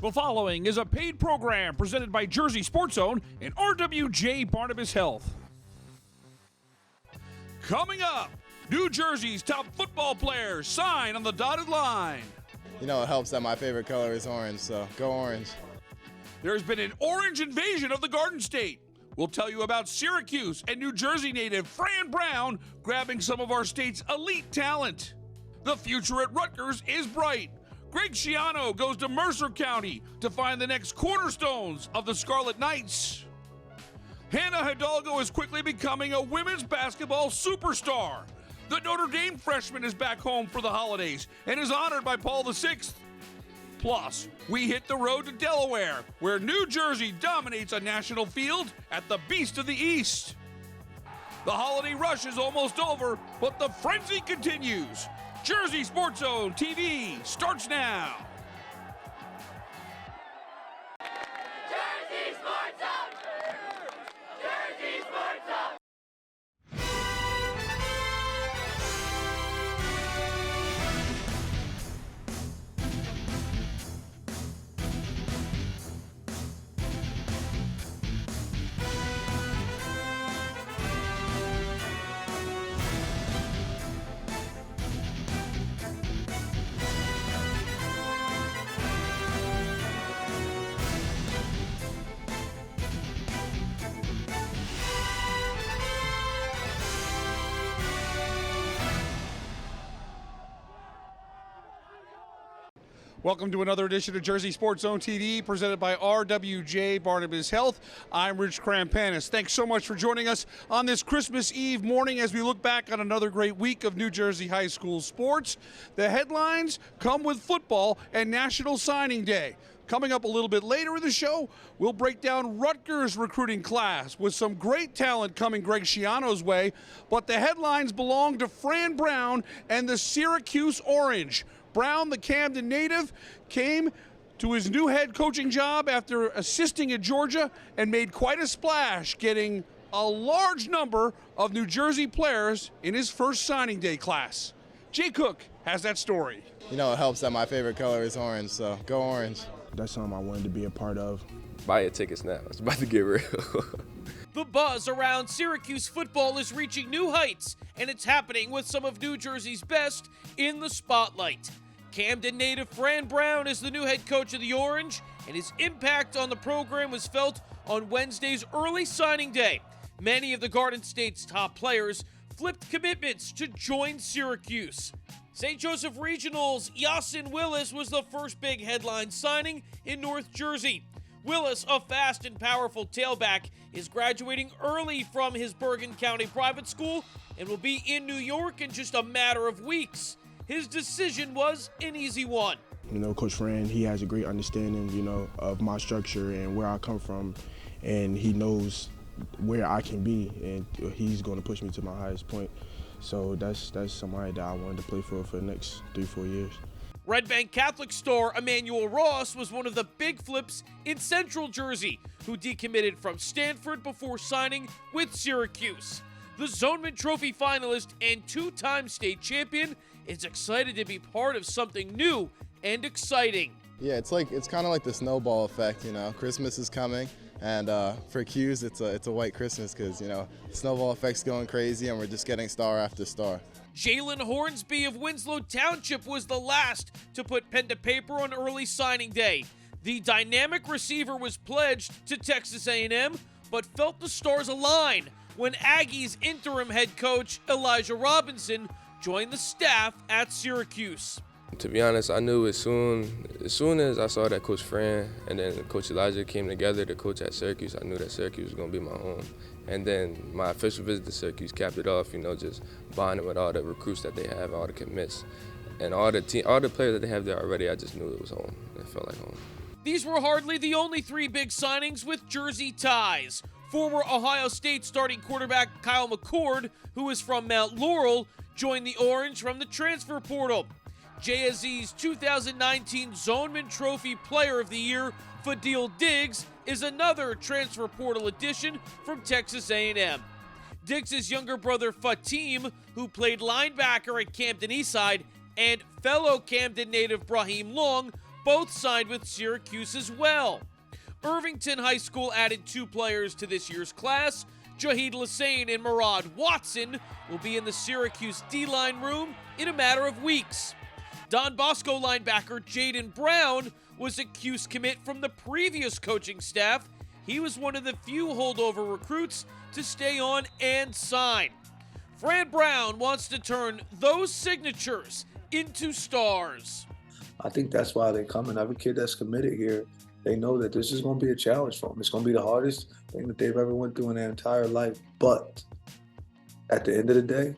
The following is a paid program presented by Jersey Sports Zone and RWJ Barnabas Health. Coming up, New Jersey's top football players sign on the dotted line. You know, it helps that my favorite color is orange, so go orange. There's been an orange invasion of the Garden State. We'll tell you about Syracuse and New Jersey native Fran Brown grabbing some of our state's elite talent. The future at Rutgers is bright. Greg Schiano goes to Mercer County to find the next cornerstones of the Scarlet Knights. Hannah Hidalgo is quickly becoming a women's basketball superstar. The Notre Dame freshman is back home for the holidays and is honored by Paul VI. Plus, we hit the road to Delaware, where New Jersey dominates a national field at the Beast of the East. The holiday rush is almost over, but the frenzy continues. Jersey Sports Zone TV starts now. Jersey Sports Zone! Jersey Sports Zone! Welcome to another edition of Jersey Sports Zone TV, presented by RWJ Barnabas Health. I'm Rich Krampanis. Thanks so much for joining us on this Christmas Eve morning as we look back on another great week of New Jersey high school sports. The headlines come with football and National Signing Day. Coming up a little bit later in the show, we'll break down Rutgers' recruiting class with some great talent coming Greg Schiano's way. But the headlines belong to Fran Brown and the Syracuse Orange. Brown, the Camden native, came to his new head coaching job after assisting at Georgia and made quite a splash, getting a large number of New Jersey players in his first signing day class. Jay Cook has that story. You know, it helps that my favorite color is orange, so go orange. That's something I wanted to be a part of. Buy your tickets now. It's about to get real. The buzz around Syracuse football is reaching new heights, and it's happening with some of New Jersey's best in the spotlight. Camden native Fran Brown is the new head coach of the Orange, and his impact on the program was felt on Wednesday's early signing day. Many of the Garden State's top players flipped commitments to join Syracuse. St. Joseph Regional's Yasin Willis was the first big headline signing in North Jersey. Willis, a fast and powerful tailback, is graduating early from his Bergen County private school and will be in New York in just a matter of weeks. His decision was an easy one. You know, Coach Fran, he has a great understanding, you know, of my structure and where I come from, and he knows where I can be, and he's going to push me to my highest point. So that's somebody that I wanted to play for the next 3-4 years. Red Bank Catholic star Emmanuel Ross was one of the big flips in Central Jersey, who decommitted from Stanford before signing with Syracuse. The Zoneman Trophy finalist and two-time state champion is excited to be part of something new and exciting. Yeah, it's kind of like the snowball effect, you know. Christmas is coming, and for Q's, it's a white Christmas because, you know, snowball effect's going crazy, and we're just getting star after star. Jalen Hornsby of Winslow Township was the last to put pen to paper on early signing day. The dynamic receiver was pledged to Texas A&M, but felt the stars align when Aggies interim head coach Elijah Robinson joined the staff at Syracuse. To be honest, I knew as soon as I saw that Coach Fran and then Coach Elijah came together to coach at Syracuse, I knew that Syracuse was going to be my home. And then my official visit to Syracuse capped it off, you know, just bonding with all the recruits that they have, all the commits, and all the players that they have there already. I just knew it was home. It felt like home. These were hardly the only three big signings with Jersey ties. Former Ohio State starting quarterback Kyle McCord, who is from Mount Laurel, joined the Orange from the transfer portal. JSZ's 2019 Zoneman Trophy Player of the Year, Fadil Diggs, is another transfer portal addition from Texas A&M. Diggs' younger brother Fatim, who played linebacker at Camden Eastside, and fellow Camden native Brahim Long both signed with Syracuse as well. Irvington High School added 2 players to this year's class. Jahid Lassane and Murad Watson will be in the Syracuse D-line room in a matter of weeks. Don Bosco linebacker Jaden Brown was a Cuse commit from the previous coaching staff. He was one of the few holdover recruits to stay on and sign. Fran Brown wants to turn those signatures into stars. I think that's why they come, and every kid that's committed here, they know that this is going to be a challenge for them. It's going to be the hardest thing that they've ever went through in their entire life. But at the end of the day,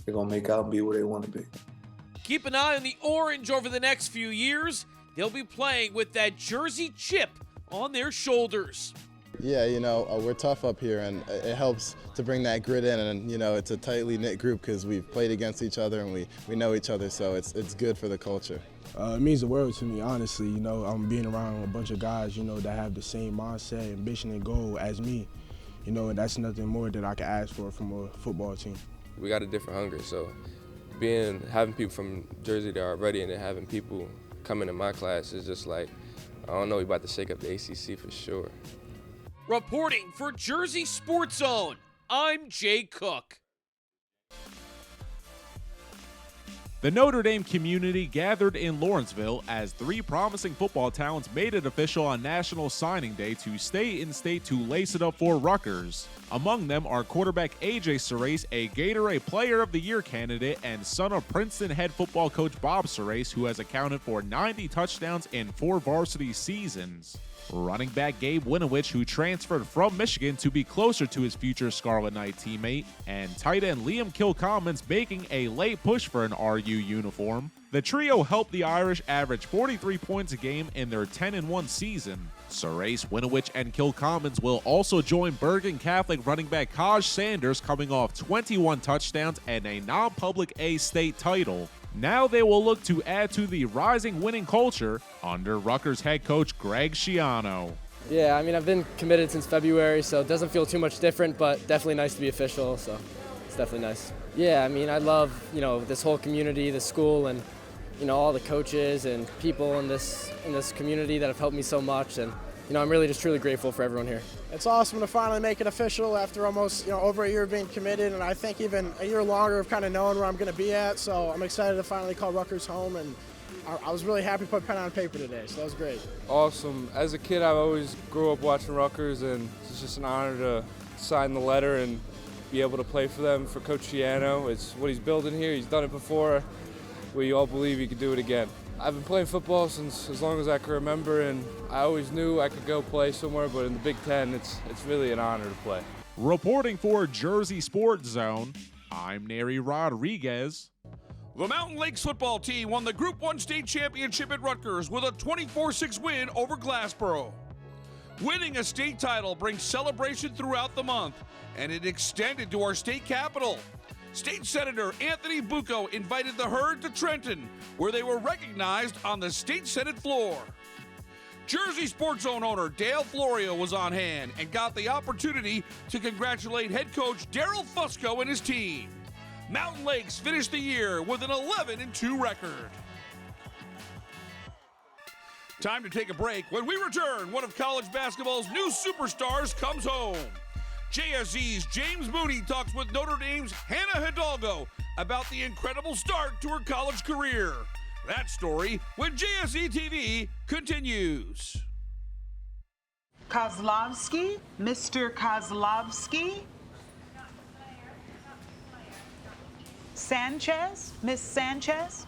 they're going to make out and be where they want to be. Keep an eye on the Orange over the next few years. They'll be playing with that jersey chip on their shoulders. Yeah, you know, we're tough up here, and it helps to bring that grit in. And, you know, it's a tightly knit group because we've played against each other and we know each other, so it's good for the culture. It means the world to me, honestly. You know, I'm being around a bunch of guys, you know, that have the same mindset, ambition, and goal as me. You know, and that's nothing more that I can ask for from a football team. We got a different hunger, so having people from Jersey there already and then having people coming in my class is just like, I don't know, we about to shake up the ACC for sure. Reporting for Jersey Sports Zone, I'm Jay Cook. The Notre Dame community gathered in Lawrenceville as 3 promising football talents made it official on National Signing Day to stay in state to lace it up for Rutgers. Among them are quarterback AJ Surace, a Gatorade Player of the Year candidate and son of Princeton head football coach Bob Surace, who has accounted for 90 touchdowns in 4 varsity seasons. Running back Gabe Winovich, who transferred from Michigan to be closer to his future Scarlet Knight teammate, and tight end Liam Kilcommons making a late push for an RU uniform. The trio helped the Irish average 43 points a game in their 10-1 season. Surace, Winovich, and Kilcommons will also join Bergen Catholic running back Kaj Sanders, coming off 21 touchdowns and a non-public A state title. Now they will look to add to the rising winning culture under Rutgers head coach Greg Schiano. Yeah, I mean, I've been committed since February, so it doesn't feel too much different, but definitely nice to be official, so it's definitely nice. Yeah, I mean, I love, you know, this whole community, the school, and, you know, all the coaches and people in this community that have helped me so much, and, you know, I'm really just truly grateful for everyone here. It's awesome to finally make it official after almost, over a year of being committed, and I think even a year longer of kind of knowing where I'm going to be at. So I'm excited to finally call Rutgers home, and I was really happy to put pen on paper today. So that was great. Awesome. As a kid, I always grew up watching Rutgers, and it's just an honor to sign the letter and be able to play for them, for Coach Schiano. It's what he's building here. He's done it before. We all believe he could do it again. I've been playing football since as long as I can remember, and I always knew I could go play somewhere, but in the Big Ten, it's really an honor to play. Reporting for Jersey Sports Zone, I'm Neri Rodriguez. The Mountain Lakes football team won the Group 1 state championship at Rutgers with a 24-6 win over Glassboro. Winning a state title brings celebration throughout the month, and it extended to our state capital. State Senator Anthony Bucco invited the herd to Trenton, where they were recognized on the state Senate floor. Jersey Sports Zone owner Dale Florio was on hand and got the opportunity to congratulate head coach Daryl Fusco and his team. Mountain Lakes finished the year with an 11-2 record. Time to take a break. When we return, one of college basketball's new superstars comes home. JSE's James Mooney talks with Notre Dame's Hannah Hidalgo about the incredible start to her college career. That story when JSE TV continues. Kozlowski, Mr. Kozlowski. Sanchez, Miss Sanchez.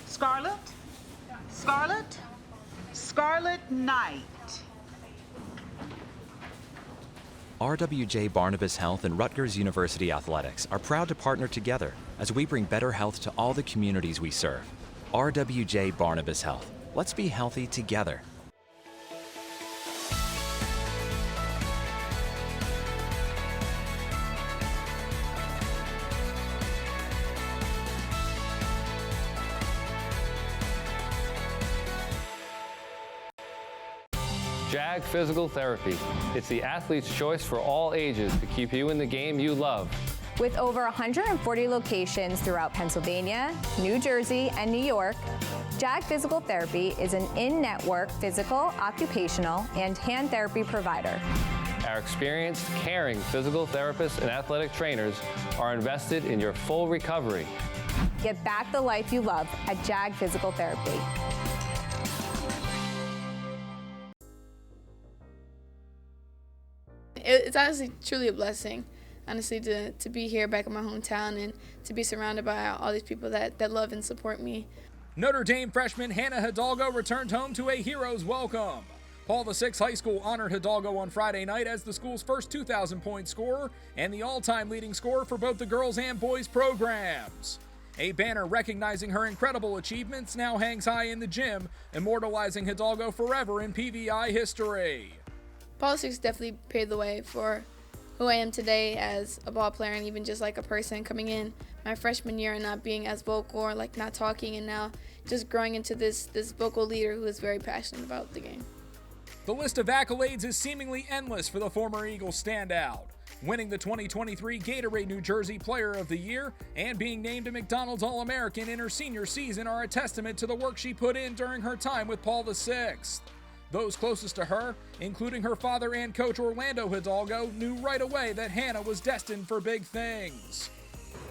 Scarlett, Scarlett Knight. RWJ Barnabas Health and Rutgers University Athletics are proud to partner together as we bring better health to all the communities we serve. RWJ Barnabas Health. Let's be healthy together. JAG Physical Therapy. It's the athlete's choice for all ages to keep you in the game you love. With over 140 locations throughout Pennsylvania, New Jersey, and New York, JAG Physical Therapy is an in-network physical, occupational, and hand therapy provider. Our experienced, caring physical therapists and athletic trainers are invested in your full recovery. Get back the life you love at JAG Physical Therapy. It's honestly truly a blessing, honestly, to be here back in my hometown and to be surrounded by all these people that love and support me. Notre Dame freshman Hannah Hidalgo returned home to a hero's welcome. Paul VI High School honored Hidalgo on Friday night as the school's first 2,000-point scorer and the all-time leading scorer for both the girls and boys programs. A banner recognizing her incredible achievements now hangs high in the gym, immortalizing Hidalgo forever in PVI history. Politics definitely paved the way for who I am today as a ball player and even just like a person coming in my freshman year and not being as vocal or like not talking, and now just growing into this vocal leader who is very passionate about the game. The list of accolades is seemingly endless for the former Eagles standout. Winning the 2023 Gatorade New Jersey Player of the Year and being named a McDonald's All-American in her senior season are a testament to the work she put in during her time with Paul VI. Those closest to her, including her father and coach Orlando Hidalgo, knew right away that Hannah was destined for big things.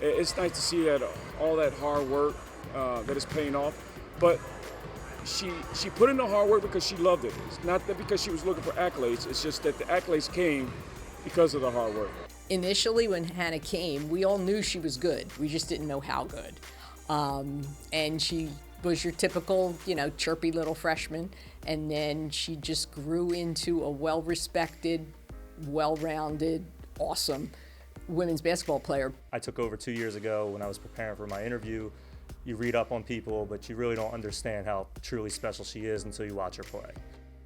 It's nice to see that all that hard work that is paying off, but she put in the hard work because she loved it. It's not that because she was looking for accolades, it's just that the accolades came because of the hard work. Initially, when Hannah came, we all knew she was good. We just didn't know how good. And she was your typical, chirpy little freshman. And then she just grew into a well-respected, well-rounded, awesome women's basketball player. I took over 2 years ago when I was preparing for my interview. You read up on people, but you really don't understand how truly special she is until you watch her play.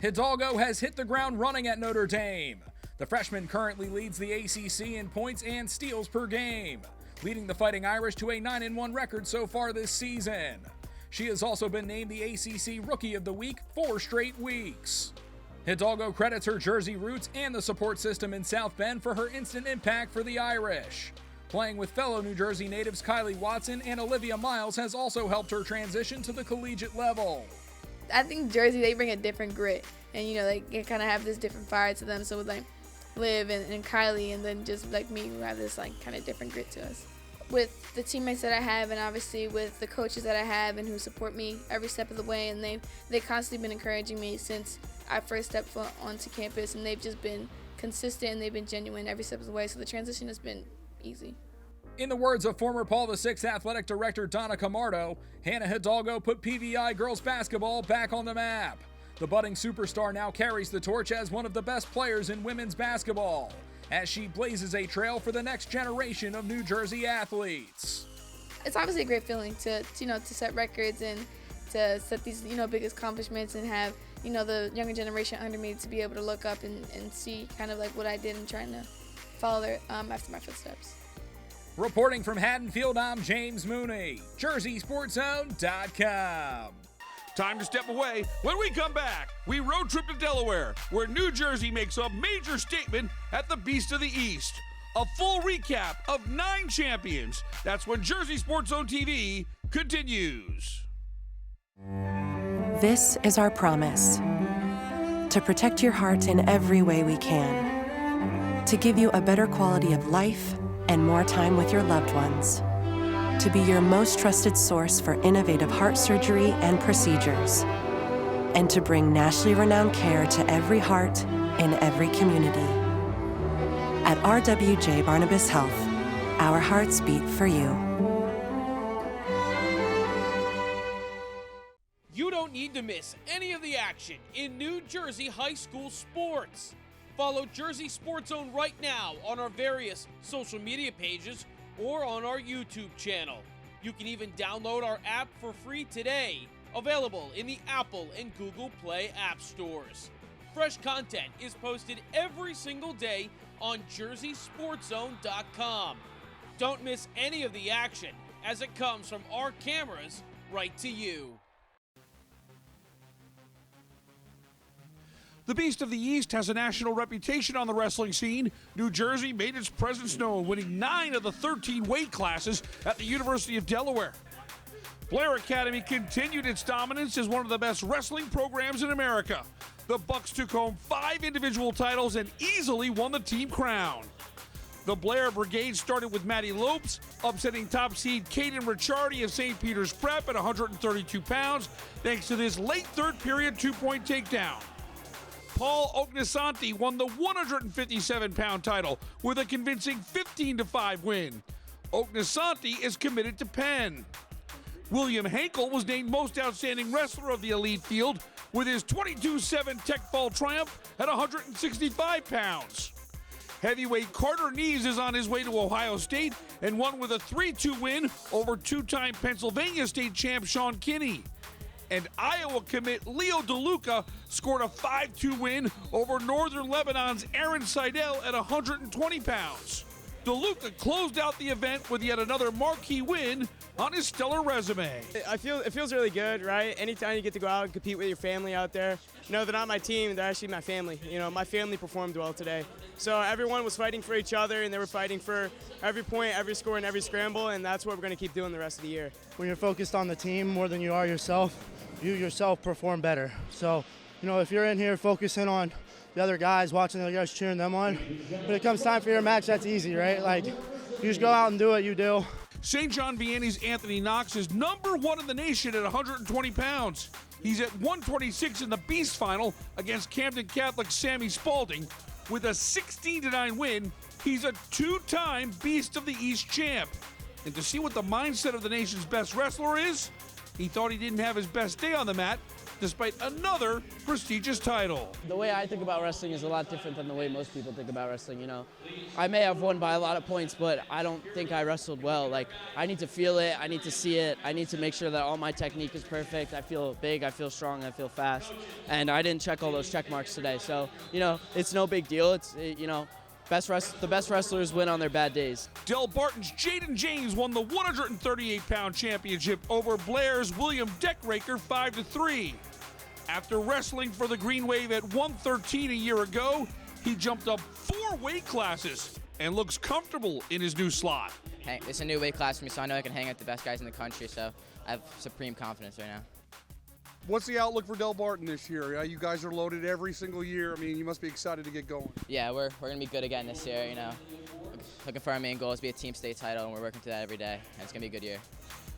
Hidalgo has hit the ground running at Notre Dame. The freshman currently leads the ACC in points and steals per game, leading the Fighting Irish to a 9-1 record so far this season. She has also been named the ACC Rookie of the Week 4 straight weeks. Hidalgo credits her Jersey roots and the support system in South Bend for her instant impact for the Irish. Playing with fellow New Jersey natives Kylie Watson and Olivia Miles has also helped her transition to the collegiate level. I think Jersey, they bring a different grit, and they kind of have this different fire to them. So with Liv and Kylie, and then just like me, who have this kind of different grit to us. With the teammates that I have, and obviously with the coaches that I have and who support me every step of the way, and they've constantly been encouraging me since I first stepped foot onto campus, and they've just been consistent and they've been genuine every step of the way, so the transition has been easy. In the words of former Paul VI Athletic Director Donna Camardo, Hannah Hidalgo put PVI girls basketball back on the map. The budding superstar now carries the torch as one of the best players in women's basketball, as she blazes a trail for the next generation of New Jersey athletes. It's obviously a great feeling to set records and to set these big accomplishments and have the younger generation under me to be able to look up and see kind of like what I did and trying to follow after my footsteps. Reporting from Haddonfield, I'm James Mooney, JerseySportsZone.com. Time to step away. When we come back, we road trip to Delaware, where New Jersey makes a major statement at the Beast of the East. A full recap of 9 champions. That's when Jersey Sports Zone TV continues. This is our promise: to protect your heart in every way we can, to give you a better quality of life and more time with your loved ones, to be your most trusted source for innovative heart surgery and procedures, and to bring nationally renowned care to every heart in every community. At RWJ Barnabas Health, our hearts beat for you. You don't need to miss any of the action in New Jersey high school sports. Follow Jersey Sports Zone right now on our various social media pages or on our YouTube channel. You can even download our app for free today, available in the Apple and Google Play app stores. Fresh content is posted every single day on JerseySportsZone.com. Don't miss any of the action as it comes from our cameras right to you. The Beast of the East has a national reputation on the wrestling scene. New Jersey made its presence known, winning 9 of the 13 weight classes at the University of Delaware. Blair Academy continued its dominance as one of the best wrestling programs in America. The Bucks took home 5 individual titles and easily won the team crown. The Blair Brigade started with Maddie Lopes, upsetting top seed Caden Ricciardi of St. Peter's Prep at 132 pounds, thanks to this late third period 2-point takedown. Paul Ognisanti won the 157-pound title with a convincing 15-5 win. Ognisanti is committed to Penn. William Henkel was named Most Outstanding Wrestler of the Elite Field with his 22-7 tech fall triumph at 165 pounds. Heavyweight Carter Neves is on his way to Ohio State and won with a 3-2 win over two-time Pennsylvania State champ Sean Kinney. And Iowa commit Leo DeLuca scored a 5-2 win over Northern Lebanon's Aaron Seidel at 120 pounds. DeLuca closed out the event with yet another marquee win on his stellar resume. It feels really good, right? Anytime you get to go out and compete with your family out there. You know, they're not my team, they're actually my family. You know, my family performed well today. So everyone was fighting for each other, and they were fighting for every point, every score, and every scramble, and that's what we're going to keep doing the rest of the year. When you're focused on the team more than you are yourself, you yourself perform better. So, you know, if you're in here focusing on the other guys, watching the other guys, cheering them on, when it comes time for your match, that's easy, right? Like, you just go out and do what you do. St. John Vianney's Anthony Knox is #1 in the nation at 120 pounds. He's at 126 in the Beast Final against Camden Catholic's Sammy Spalding. With a 16-9 win, he's a 2-time Beast of the East champ. And to see what the mindset of the nation's best wrestler is, he thought he didn't have his best day on the mat, despite another prestigious title. The way I think about wrestling is a lot different than the way most people think about wrestling, you know. I may have won by a lot of points, but I don't think I wrestled well. Like, I need to feel it, I need to see it, I need to make sure that all my technique is perfect. I feel big, I feel strong, I feel fast. And I didn't check all those check marks today. So, you know, it's no big deal. You know, the best wrestlers win on their bad days. Del Barton's Jaden James won the 138-pound championship over Blair's William Deckraker 5-3. After wrestling for the Green Wave at 113 a year ago, he jumped up 4 weight classes and looks comfortable in his new slot. Hey, it's a new weight class for me, so I know I can hang out with the best guys in the country, so I have supreme confidence right now. What's the outlook for Del Barton this year? You guys are loaded every single year. I mean, you must be excited to get going. Yeah, we're going to be good again this year, you know. Looking for our main goal is to be a team state title, and we're working to that every day, and it's going to be a good year.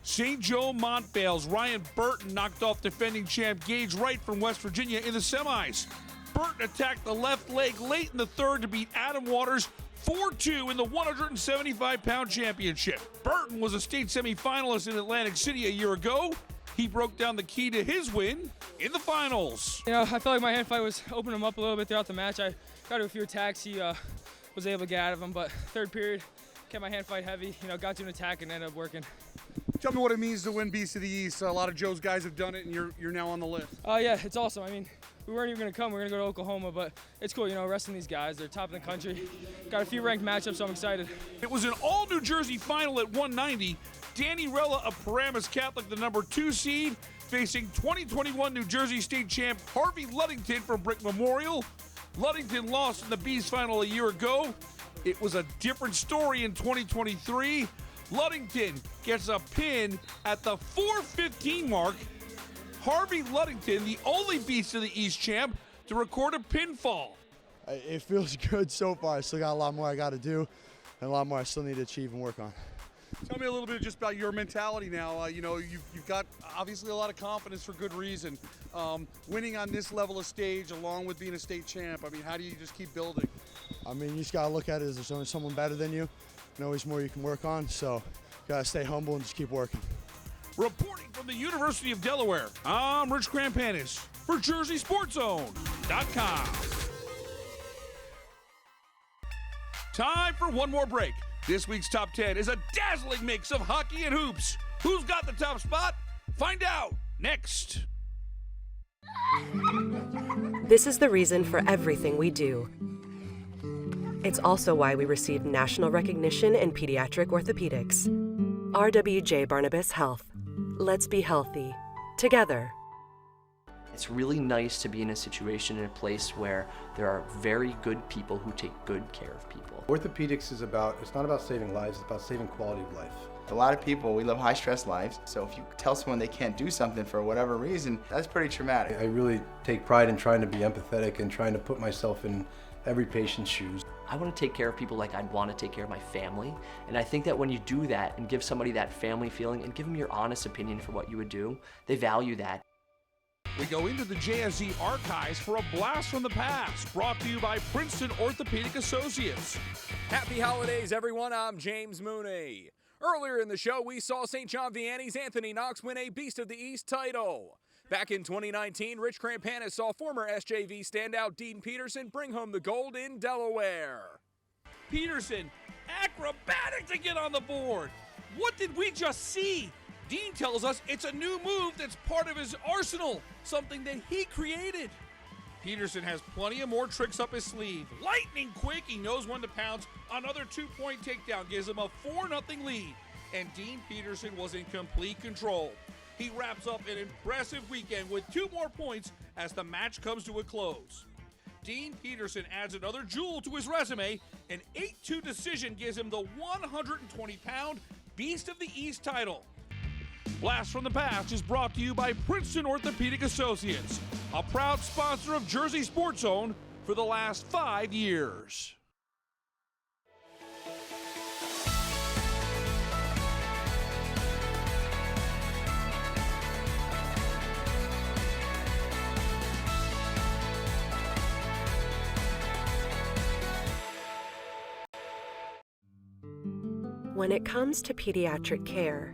St. Joe Montvale's Ryan Burton knocked off defending champ Gage Wright from West Virginia in the semis. Burton attacked the left leg late in the third to beat Adam Waters 4-2 in the 175-pound championship. Burton was a state semifinalist in Atlantic City a year ago. He broke down the key to his win in the finals. You know, I felt like my hand fight was opening him up a little bit throughout the match. I got to a few attacks. He was able to get out of them, but third period, kept my hand fight heavy. You know, got to an attack and ended up working. Tell me what it means to win Beast of the East. A lot of Joe's guys have done it, and you're now on the list. Yeah, it's awesome. I mean, we weren't even going to come. We were going to go to Oklahoma, but it's cool, you know, wrestling these guys. They're top in the country. Got a few ranked matchups, so I'm excited. It was an all-New Jersey final at 190. Danny Rella of Paramus Catholic, the #2 seed, facing 2021 New Jersey State champ Harvey Luddington from Brick Memorial. Luddington lost in the Beast final a year ago. It was a different story in 2023. Luddington gets a pin at the 4:15 mark. Harvey Luddington, the only Beast of the East champ to record a pinfall. It feels good so far. I still got a lot more I got to do and a lot more I still need to achieve and work on. Tell me a little bit just about your mentality now. You know, you've got obviously a lot of confidence for good reason. Winning on this level of stage along with being a state champ, I mean, how do you just keep building? I mean, you just got to look at it as there's only someone better than you and always more you can work on. So you got to stay humble and just keep working. Reporting from the University of Delaware, I'm Rich Krampanis for JerseySportsZone.com. Time for one more break. This week's Top 10 is a dazzling mix of hockey and hoops. Who's got the top spot? Find out next. This is the reason for everything we do. It's also why we received national recognition in pediatric orthopedics. RWJ Barnabas Health. Let's be healthy. Together. It's really nice to be in a situation, in a place where there are very good people who take good care of people. Orthopedics is it's not about saving lives, it's about saving quality of life. A lot of people, we live high-stress lives, so if you tell someone they can't do something for whatever reason, that's pretty traumatic. I really take pride in trying to be empathetic and trying to put myself in every patient's shoes. I want to take care of people like I'd want to take care of my family. And I think that when you do that and give somebody that family feeling and give them your honest opinion for what you would do, they value that. We go into the JSZ archives for a blast from the past, brought to you by Princeton Orthopedic Associates. Happy holidays, everyone. I'm James Mooney. Earlier in the show, we saw St. John Vianney's Anthony Knox win a Beast of the East title. Back in 2019, Rich Crampanis saw former SJV standout Dean Peterson bring home the gold in Delaware. Peterson, acrobatic to get on the board. What did we just see? Dean tells us it's a new move that's part of his arsenal, something that he created. Peterson has plenty of more tricks up his sleeve. Lightning quick, he knows when to pounce. Another 2-point takedown gives him a 4-0 lead. And Dean Peterson was in complete control. He wraps up an impressive weekend with 2 more points as the match comes to a close. Dean Peterson adds another jewel to his resume. An 8-2 decision gives him the 120-pound Beast of the East title. Blast from the Past is brought to you by Princeton Orthopedic Associates, a proud sponsor of Jersey Sports Zone for the last 5 years. When it comes to pediatric care,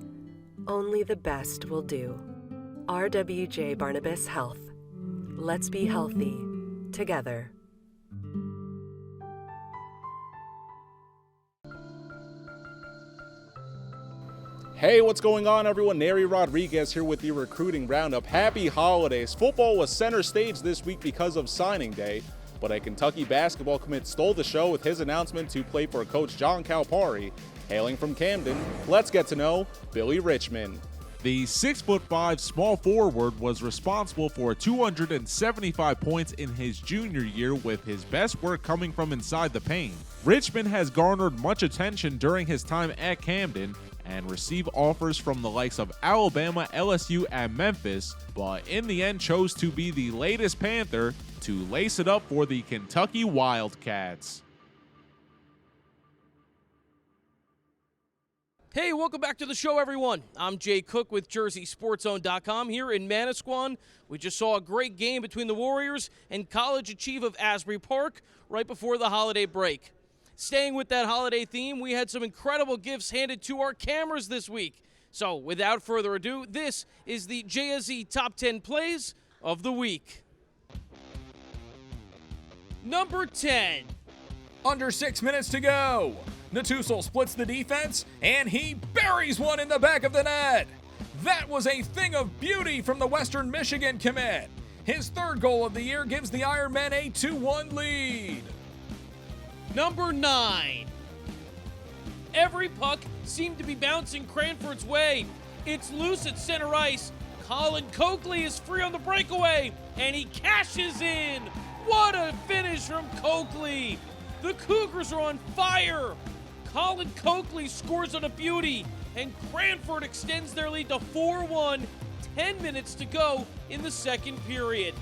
only the best will do. RWJ Barnabas Health. Let's be healthy together. Hey, what's going on, everyone? Neri Rodriguez here with the recruiting roundup. Happy holidays. Football was center stage this week because of signing day, but a Kentucky basketball commit stole the show with his announcement to play for Coach John Calipari. Hailing from Camden, let's get to know Billy Richmond. The 6'5" small forward was responsible for 275 points in his junior year, with his best work coming from inside the paint. Richmond has garnered much attention during his time at Camden and received offers from the likes of Alabama, LSU, and Memphis, but in the end chose to be the latest Panther to lace it up for the Kentucky Wildcats. Hey, welcome back to the show, everyone. I'm Jay Cook with JerseySportsZone.com here in Manasquan. We just saw a great game between the Warriors and College Achieve of Asbury Park right before the holiday break. Staying with that holiday theme, we had some incredible gifts handed to our cameras this week. So, without further ado, this is the JSZ Top 10 Plays of the Week. Number 10. Under 6 minutes to go. Natusul splits the defense, and he buries one in the back of the net. That was a thing of beauty from the Western Michigan commit. His 3rd goal of the year gives the Ironmen a 2-1 lead. Number 9. Every puck seemed to be bouncing Cranford's way. It's loose at center ice. Colin Coakley is free on the breakaway, and he cashes in. What a finish from Coakley. The Cougars are on fire. Colin Coakley scores on a beauty, and Cranford extends their lead to 4-1, 10 minutes to go in the 2nd period.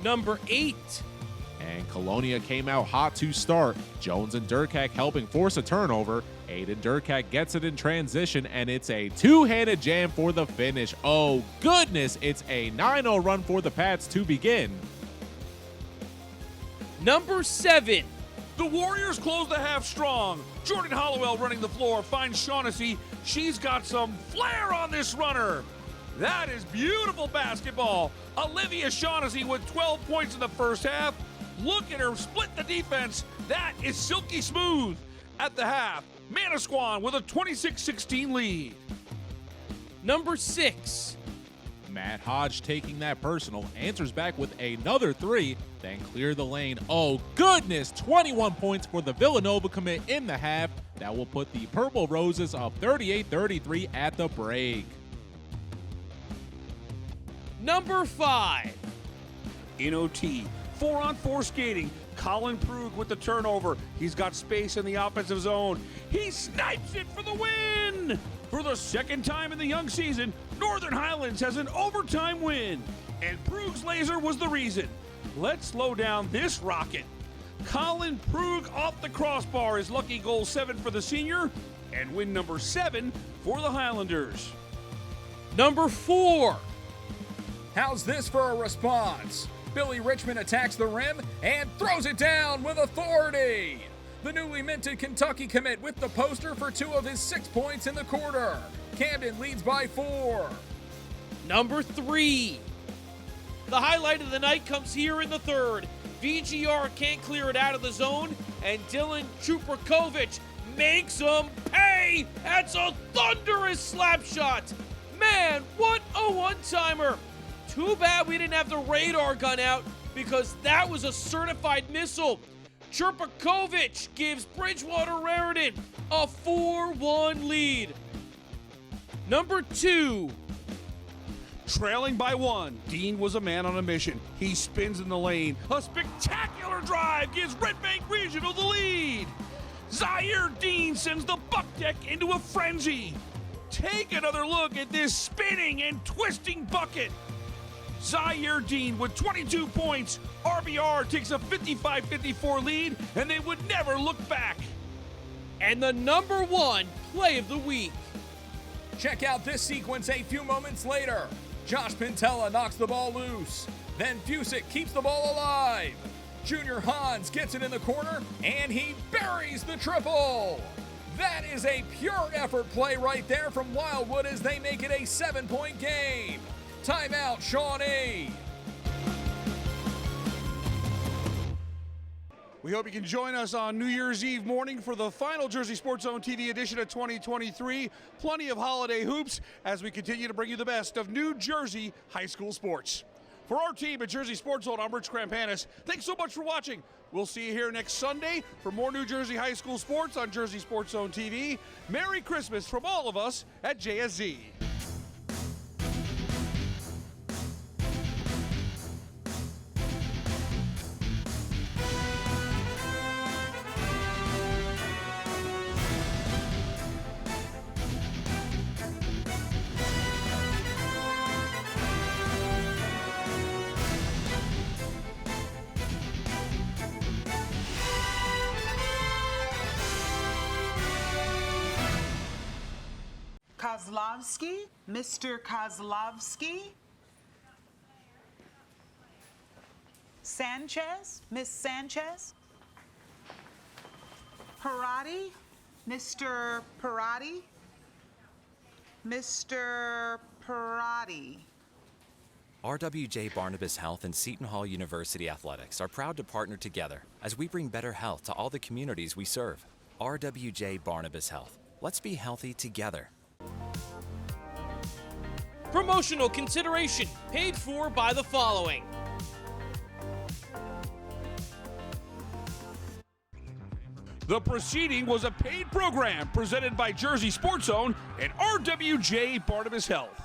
Number 8. And Colonia came out hot to start. Jones and Durkak helping force a turnover. Aiden Durkak gets it in transition, and it's a two-handed jam for the finish. Oh, goodness, it's a 9-0 run for the Pats to begin. Number 7. The Warriors close the half strong. Jordan Hollowell running the floor finds Shaughnessy. She's got some flair on this runner. That is beautiful basketball. Olivia Shaughnessy with 12 points in the first half. Look at her split the defense. That is silky smooth. At the half, Manasquan with a 26-16 lead. Number 6. Matt Hodge taking that personal, answers back with another 3, then clear the lane. Oh goodness, 21 points for the Villanova commit in the half. That will put the Purple Roses up 38-33 at the break. Number 5. In OT, 4-on-4 skating. Colin Prug with the turnover. He's got space in the offensive zone. He snipes it for the win! For the second time in the young season, Northern Highlands has an overtime win. And Prug's laser was the reason. Let's slow down this rocket. Colin Prug off the crossbar is lucky goal 7 for the senior, and win number 7 for the Highlanders. Number 4. How's this for a response? Billy Richmond attacks the rim and throws it down with authority. The newly minted Kentucky commit with the poster for 2 of his 6 points in the quarter. Camden leads by 4. Number 3. The highlight of the night comes here in the third. VGR can't clear it out of the zone, and Dylan Chuprakovic makes them pay. That's a thunderous slap shot. Man, what a one-timer. Too bad we didn't have the radar gun out, because that was a certified missile. Chuprakovic gives Bridgewater Raritan a 4-1 lead. Number 2. Trailing by 1, Dean was a man on a mission. He spins in the lane. A spectacular drive gives Red Bank Regional the lead. Zaire Dean sends the buck deck into a frenzy. Take another look at this spinning and twisting bucket. Zaire Dean with 22 points. RBR takes a 55-54 lead, and they would never look back. And the number 1 play of the week. Check out this sequence a few moments later. Josh Pintella knocks the ball loose. Then Fusick keeps the ball alive. Junior Hans gets it in the corner, and he buries the triple. That is a pure effort play right there from Wildwood as they make it a 7-point game. Timeout, Shawnee. We hope you can join us on New Year's Eve morning for the final Jersey Sports Zone TV edition of 2023. Plenty of holiday hoops as we continue to bring you the best of New Jersey high school sports. For our team at Jersey Sports Zone, I'm Rich Krampanis. Thanks so much for watching. We'll see you here next Sunday for more New Jersey high school sports on Jersey Sports Zone TV. Merry Christmas from all of us at JSZ. Kozlovsky, Mr. Kozlovsky. Sanchez, Miss Sanchez. Parati, Mr. Parati. Mr. Parati. RWJ Barnabas Health and Seton Hall University Athletics are proud to partner together as we bring better health to all the communities we serve. RWJ Barnabas Health. Let's be healthy together. Promotional consideration paid for by the following. The proceeding was a paid program presented by Jersey Sports Zone and RWJ Barnabas Health.